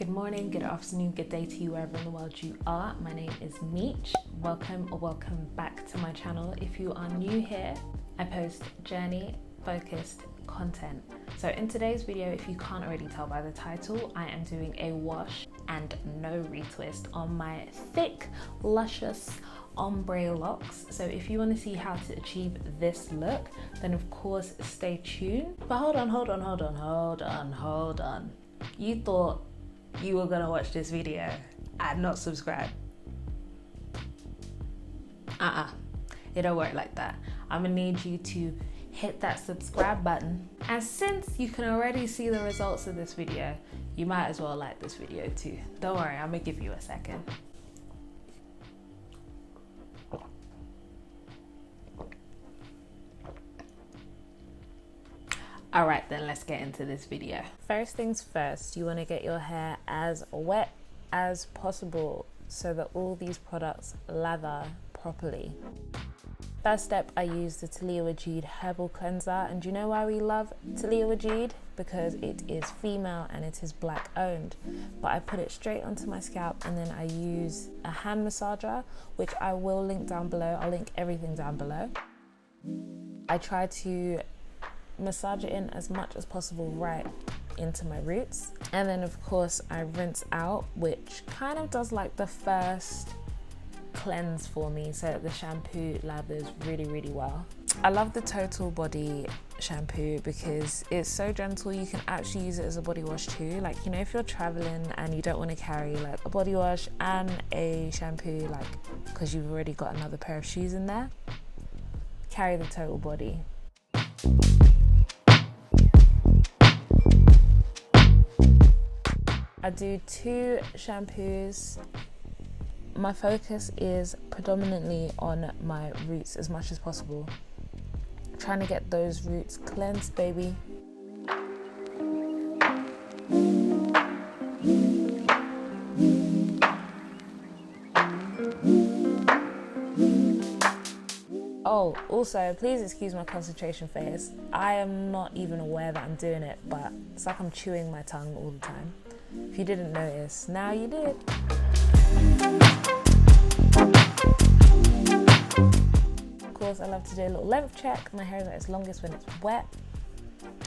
Good morning, good afternoon, good day to you wherever in the world you are. My name is Meech. Welcome or welcome back to my channel. If you are new here, I post journey focused content. So in today's video, if you can't already tell by the title, I am doing a wash and no retwist on my thick, luscious ombre locks. So if you want to see how to achieve this look, then of course stay tuned. But hold on. You thought you were gonna watch this video and not subscribe? It don't work like that. I'm gonna need you to hit that subscribe button, and since you can already see the results of this video, you might as well like this video too. Don't worry, I'm gonna give you a second. All right, then let's get into this video. First things first, you want to get your hair as wet as possible so that all these products lather properly. First step, I use the taliah waajid herbal cleanser, and do you know why we love taliah waajid? Because it is female and it is black owned. But I put it straight onto my scalp, and then I use a hand massager, which I will link down below. I'll link everything down below. I try to massage it in as much as possible right into my roots, and then of course I rinse out, which kind of does like the first cleanse for me so that the shampoo lathers really well. I love the total body shampoo because it's so gentle. You can actually use it as a body wash too, like, you know, if you're traveling and you don't want to carry like a body wash and a shampoo, like because you've already got another pair of shoes in there, carry the total body. I do 2 shampoos. My focus is predominantly on my roots as much as possible. Trying to get those roots cleansed, baby. Oh, also, please excuse my concentration face. I am not even aware that I'm doing it, but it's like I'm chewing my tongue all the time. If you didn't notice, now you did. Of course, I love to do a little length check. My hair is at its longest when it's wet.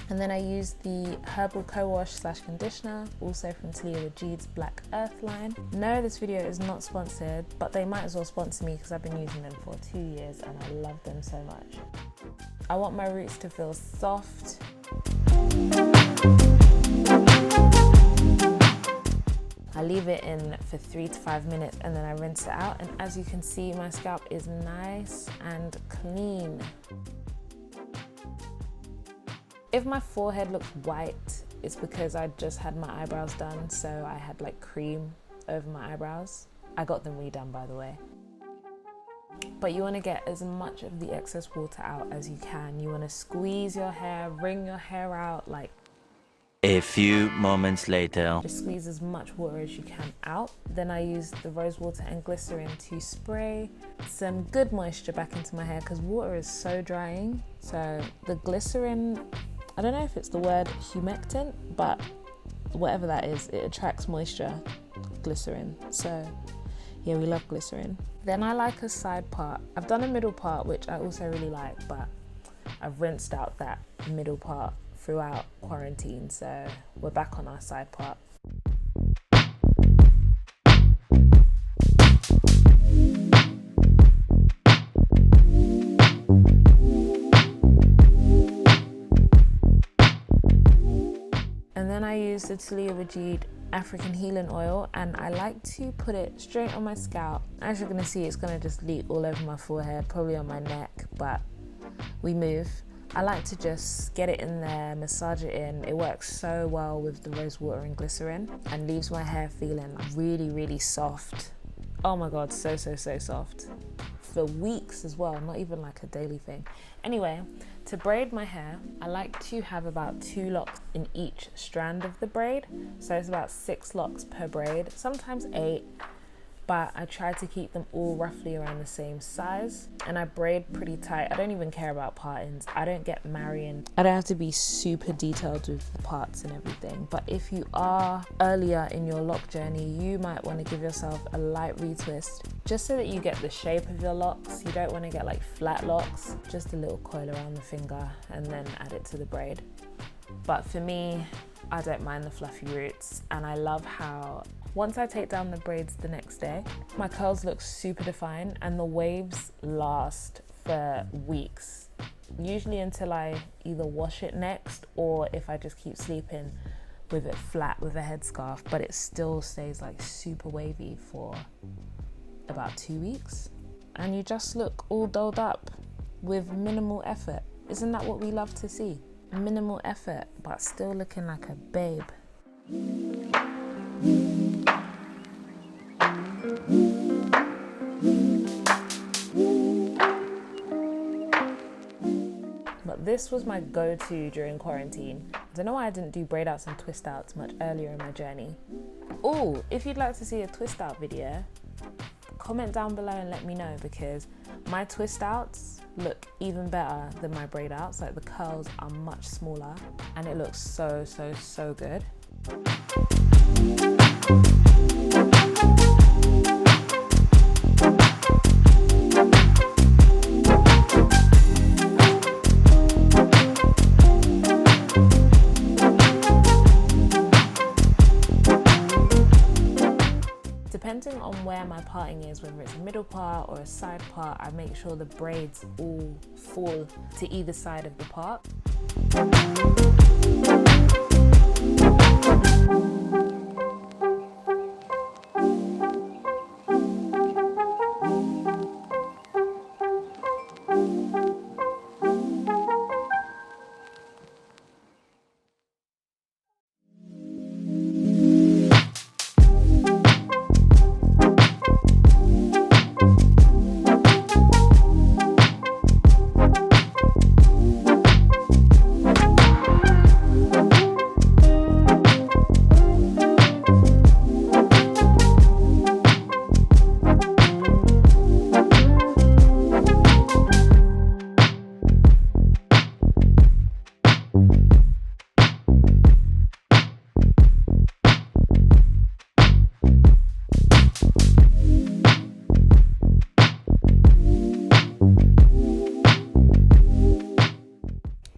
And then I use the herbal co-wash / conditioner, also from taliah waajid's Black Earth line. No, this video is not sponsored, but they might as well sponsor me because I've been using them for 2 years and I love them so much. I want my roots to feel soft. I leave it in for 3 to 5 minutes and then I rinse it out, and as you can see, my scalp is nice and clean. If my forehead looks white, it's because I just had my eyebrows done, so I had like cream over my eyebrows. I got them redone, by the way. But you want to get as much of the excess water out as you can. You want to squeeze your hair, wring your hair out, like a few moments later. Just squeeze as much water as you can out. Then I use the rose water and glycerin to spray some good moisture back into my hair because water is so drying. So the glycerin, I don't know if it's the word humectant, but whatever that is, it attracts moisture, glycerin. So yeah, we love glycerin. Then I like a side part. I've done a middle part, which I also really like, but I've rinsed out that middle part throughout quarantine, so we're back on our side part. And then I use the taliah waajid African healing oil, and I like to put it straight on my scalp. As you're gonna see, it's gonna just leak all over my forehead, probably on my neck, but we move. I like to just get it in there, massage it in. It works so well with the rose water and glycerin and leaves my hair feeling really soft. Oh my God, so soft. For weeks as well, not even like a daily thing. Anyway, to braid my hair, I like to have about 2 locks in each strand of the braid. So it's about 6 locks per braid, sometimes 8. but I try to keep them all roughly around the same size, and I braid pretty tight. I don't even care about part-ins. I don't get marrying. I don't have to be super detailed with the parts and everything, but if you are earlier in your lock journey, you might want to give yourself a light retwist just so that you get the shape of your locks. You don't want to get like flat locks, just a little coil around the finger and then add it to the braid. But for me, I don't mind the fluffy roots, and I love how once I take down the braids the next day, my curls look super defined and the waves last for weeks, usually until I either wash it next or if I just keep sleeping with it flat with a headscarf, but it still stays like super wavy for about 2 weeks, and you just look all dolled up with minimal effort. Isn't that what we love to see? Minimal effort, but still looking like a babe. But this was my go-to during quarantine. I don't know why I didn't do braid outs and twist outs much earlier in my journey. Oh, if you'd like to see a twist out video, comment down below and let me know, because my twist outs look even better than my braid outs. Like, the curls are much smaller and it looks so good. Depending on where my parting is, whether it's a middle part or a side part, I make sure the braids all fall to either side of the part.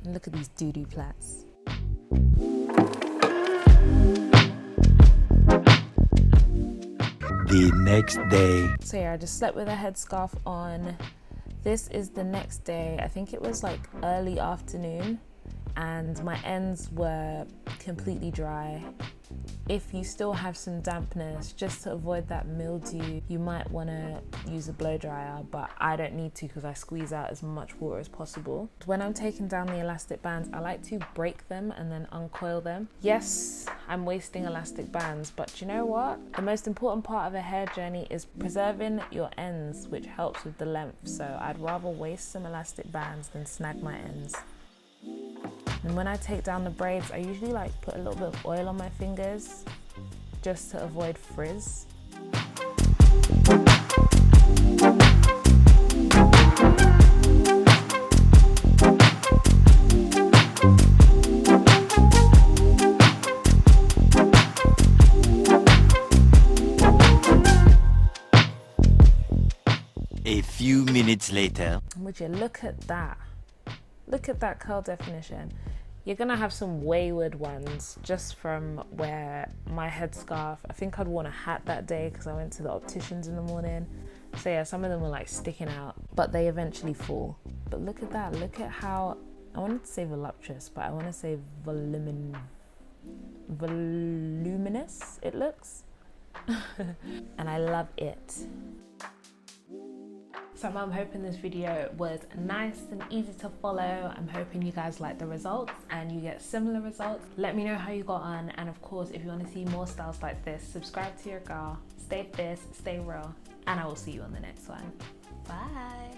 Look at these doo-doo plaits. The next day. So yeah, I just slept with a headscarf on. This is the next day. I think it was like early afternoon, and my ends were completely dry. If you still have some dampness, just to avoid that mildew, you might want to use a blow dryer, but I don't need to because I squeeze out as much water as possible. When I'm taking down the elastic bands, I like to break them and then uncoil them. Yes, I'm wasting elastic bands, but you know what? The most important part of a hair journey is preserving your ends, which helps with the length. So I'd rather waste some elastic bands than snag my ends. And when I take down the braids, I usually like put a little bit of oil on my fingers just to avoid frizz. A few minutes later. Would you look at that? Look at that curl definition. You're gonna have some wayward ones just from where my headscarf, I think I'd worn a hat that day because I went to the opticians in the morning. So yeah, some of them were like sticking out, but they eventually fall. But look at that, look at how, I wanted to say voluptuous, but I want to say voluminous it looks. And I love it. So I'm hoping this video was nice and easy to follow. I'm hoping you guys like the results and you get similar results. Let me know how you got on, and of course, if you want to see more styles like this, subscribe to your girl. Stay fierce, stay real, and I will see you on the next one. Bye.